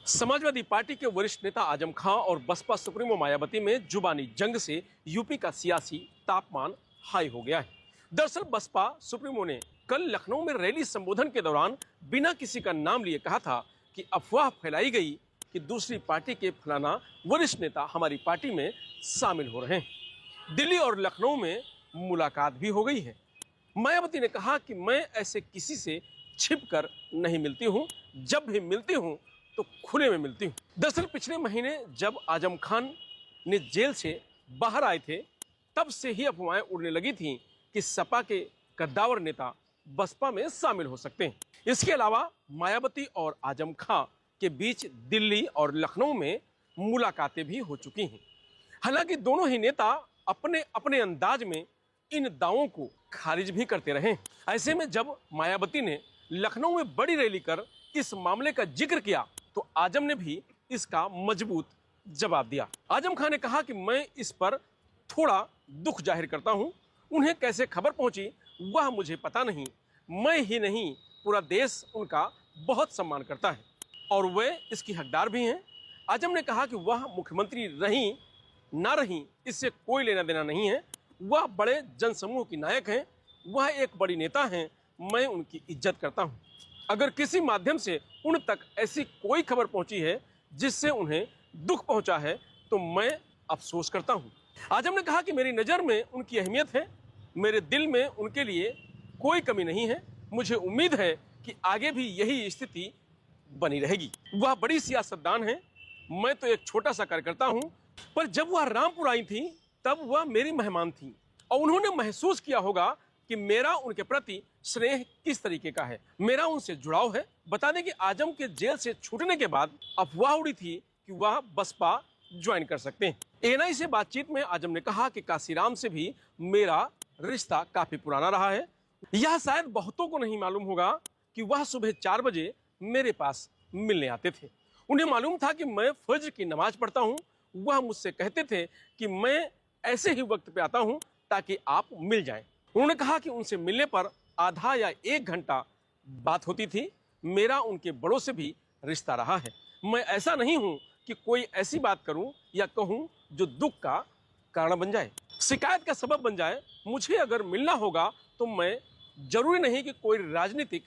Samajwadi party के वरिष्ठ नेता आजम खां और बसपा सुप्रीमो मायावती में जुबानी जंग से यूपी का सियासी तापमान हाई हो गया है। दरअसल बसपा सुप्रीमो ने कल लखनऊ में रैली संबोधन के दौरान बिना किसी का नाम लिए कहा था कि अफवाह फैलाई गई कि दूसरी पार्टी के फलाना वरिष्ठ नेता हमारी पार्टी में शामिल हो रहे हैं। दिल्ली और लखनऊ में मुलाकात भी हो गई है। मायावती ने कहा कि मैं ऐसे किसी से छिप कर नहीं मिलती हूँ, जब भी मिलती हूँ तो खुले में मिलती हूँ। दरअसल पिछले महीने जब आजम खान ने जेल से बाहर आए थे, तब से ही अफवाहें उड़ने लगी थीं कि सपा के कद्दावर नेता बसपा में शामिल हो सकते हैं। इसके अलावा मायावती और आजम खां के बीच दिल्ली और लखनऊ में मुलाकातें भी हो चुकी हैं। हालांकि दोनों ही नेता अपने अपने अंदाज में इन दावों को खारिज भी करते रहे। ऐसे में जब मायावती ने लखनऊ में बड़ी रैली कर इस मामले का जिक्र किया तो आजम ने भी इसका मजबूत जवाब दिया। आजम खान ने कहा कि मैं इस पर थोड़ा दुख जाहिर करता हूं। उन्हें कैसे खबर पहुंची वह मुझे पता नहीं। मैं ही नहीं, पूरा देश उनका बहुत सम्मान करता है और वे इसकी हकदार भी हैं। आजम ने कहा कि वह मुख्यमंत्री रहीं ना रहीं इससे कोई लेना देना नहीं है। वह बड़े जनसमूह की नायक हैं, वह एक बड़ी नेता हैं, मैं उनकी इज्जत करता हूं। अगर किसी माध्यम से उन तक ऐसी कोई खबर पहुंची है जिससे उन्हें दुख पहुंचा है तो मैं अफसोस करता हूं। आजम ने कहा कि मेरी नज़र में उनकी अहमियत है, मेरे दिल में उनके लिए कोई कमी नहीं है। मुझे उम्मीद है कि आगे भी यही स्थिति बनी रहेगी। वह बड़ी सियासतदान है, मैं तो एक छोटा सा कार्यकर्ता हूं। पर जब वह रामपुर आई थी तब वह मेरी मेहमान थी और उन्होंने महसूस किया होगा कि मेरा उनके प्रति स्नेह किस तरीके का है, मेरा उनसे जुड़ाव है। बता दें कि आजम के जेल से छूटने के बाद अफवाह उड़ी थी कि वह बसपा ज्वाइन कर सकते हैं। एएनआई से बातचीत में आजम ने कहा कि काशीराम से भी मेरा रिश्ता काफी पुराना रहा है। यह शायद बहुतों को नहीं मालूम होगा कि वह सुबह 4 बजे मेरे पास मिलने आते थे। उन्हें मालूम था कि मैं फज्र की नमाज पढ़ता हूँ। वह मुझसे कहते थे कि मैं ऐसे ही वक्त पे आता हूँ ताकि आप मिल जाएं। उन्होंने कहा कि उनसे मिलने पर आधा या 1 घंटा बात होती थी। मेरा उनके बड़ों से भी रिश्ता रहा है। मैं ऐसा नहीं हूं कि कोई ऐसी बात करूं या कहूं जो दुख का कारण बन जाए, शिकायत का सबब बन जाए। मुझे अगर मिलना होगा तो मैं जरूरी नहीं कि कोई राजनीतिक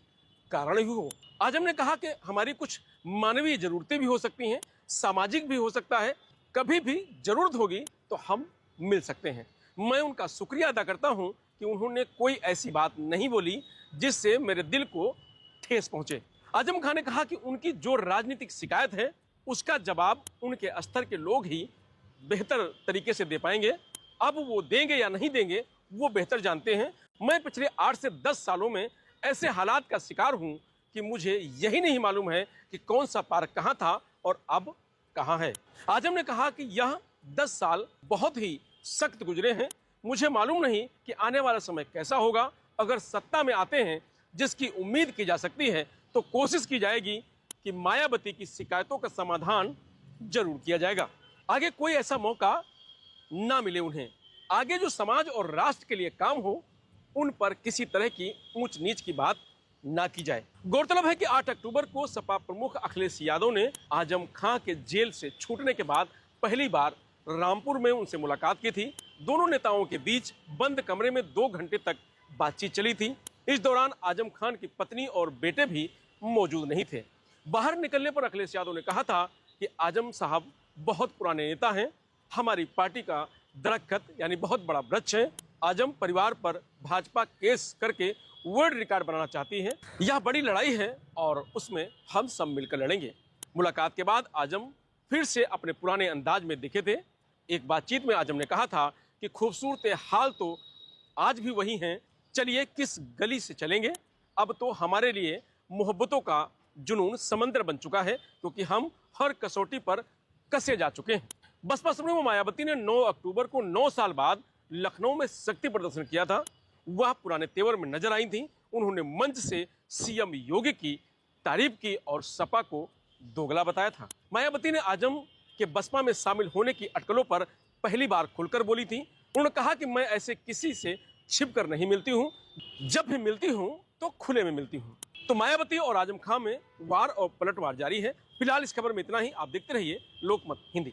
कारण ही हो। आजम ने कहा कि हमारी कुछ मानवीय जरूरतें भी हो सकती हैं, सामाजिक भी हो सकता है। कभी भी जरूरत होगी तो हम मिल सकते हैं। मैं उनका शुक्रिया अदा करता हूं कि उन्होंने कोई ऐसी बात नहीं बोली जिससे मेरे दिल को ठेस पहुंचे। आजम खान ने कहा कि उनकी जो राजनीतिक शिकायत है उसका जवाब उनके स्तर के लोग ही बेहतर तरीके से दे पाएंगे। अब वो देंगे या नहीं देंगे वो बेहतर जानते हैं। मैं पिछले 8 से 10 सालों में ऐसे हालात का शिकार हूं कि मुझे यही नहीं मालूम है कि कौन सा पार्क कहां था और अब कहां है। आजम ने कहा कि यह 10 साल बहुत ही सख्त गुजरे हैं। मुझे मालूम नहीं कि आने वाला समय कैसा होगा। अगर सत्ता में आते हैं जिसकी उम्मीद की जा सकती है तो कोशिश की जाएगी कि मायावती की शिकायतों का समाधान जरूर किया जाएगा। आगे कोई ऐसा मौका ना मिले उन्हें। आगे जो समाज और राष्ट्र के लिए काम हो उन पर किसी तरह की ऊंच नीच की बात ना की जाए। गौरतलब है कि 8 अक्टूबर को सपा प्रमुख अखिलेश यादव ने आजम खां के जेल से छूटने के बाद पहली बार रामपुर में उनसे मुलाकात की थी। दोनों नेताओं के बीच बंद कमरे में 2 घंटे तक बातचीत चली थी। इस दौरान आजम खान की पत्नी और बेटे भी मौजूद नहीं थे। बाहर निकलने पर अखिलेश यादव ने कहा था कि आजम साहब बहुत पुराने नेता हैं, हमारी पार्टी का दरख्त यानी बहुत बड़ा वृक्ष है। आजम परिवार पर भाजपा केस करके वर्ल्ड रिकॉर्ड बनाना चाहती है। यह बड़ी लड़ाई है और उसमें हम सब मिलकर लड़ेंगे। मुलाकात के बाद आजम फिर से अपने पुराने अंदाज में दिखे थे। एक बातचीत में आजम ने कहा था कि खूबसूरत हाल तो आज भी वही हैं, चलिए किस गली से चलेंगे। अब तो हमारे लिए मोहब्बतों का जुनून समंदर बन चुका है क्योंकि हम हर कसौटी पर कसे जा चुके हैं। बसपा सुप्रीमो मायावती ने 9 अक्टूबर को 9 साल बाद लखनऊ में शक्ति प्रदर्शन किया था। वह पुराने तेवर में नजर आई थी। उन्होंने मंच से सीएम योगी की तारीफ की और सपा को दोगला बताया था। मायावती ने आजम के बसपा में शामिल होने की अटकलों पर पहली बार खुलकर बोली थी। उन्होंने कहा कि मैं ऐसे किसी से छिप कर नहीं मिलती हूँ, जब भी मिलती हूँ तो खुले में मिलती हूँ। तो मायावती और आजम खां में वार और पलटवार जारी है। फिलहाल इस खबर में इतना ही। आप देखते रहिए लोकमत हिंदी।